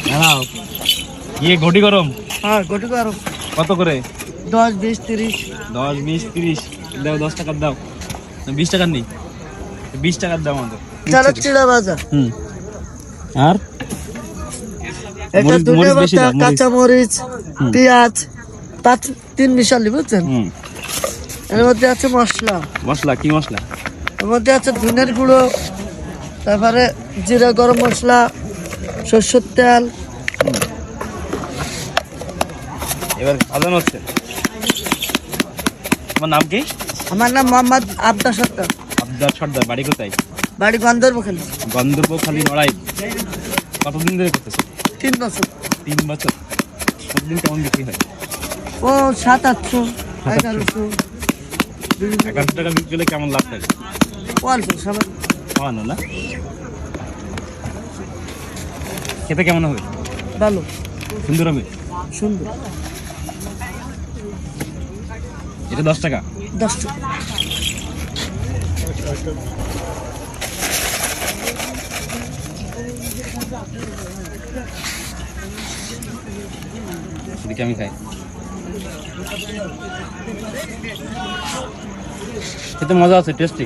দাঁড়াও, ইয়ে ঘটি গরম। হ্যাঁ গোটি গরম। কত করে? 10, 20, 30। 10, 20, 30 দাও। 10 টাকার দাও। 20 টাকার নেই, 20 টাকার দাও আমাদের। চালা চিড়া ভাজা। আর এটা মরিচ ধনিয়া বেশি পাতা, দাও, মরিচ। কাঁচা মরিচ, পেঁয়াজ, 3 মিশালি বুঝছেন। এর মধ্যে আছে মশলা। মশলা কি মশলা? এর মধ্যে আছে ধনের গুঁড়ো, তারপরে জিরা গরম মশলা, সরষের তেল। এবার ভাজানো হচ্ছে। তোমার নাম কি? আমার নাম মোহাম্মদ আবদার সরকার। আবদার সর্দার। বাড়ি কোথায়? বাড়ি গন্ধর্বখালী। গন্ধর্বখালী, নড়াই। কতদিন ধরে করতেছো? 3 বছর। 3 বছর। প্রতিদিন কেমন বিক্রি হয়? ও 700-800, 1100। 1100 টাকা বিক্রি হলে কেমন লাভ থাকে? অল্প সবাই খাওয়ানো না? খেতে কেমন হবে? ভালো, সুন্দর হবে? সুন্দর। এটা 10 টাকা। 10 টাকা। এদিকে আমি খাই। খেতে মজা আছে, টেস্টি।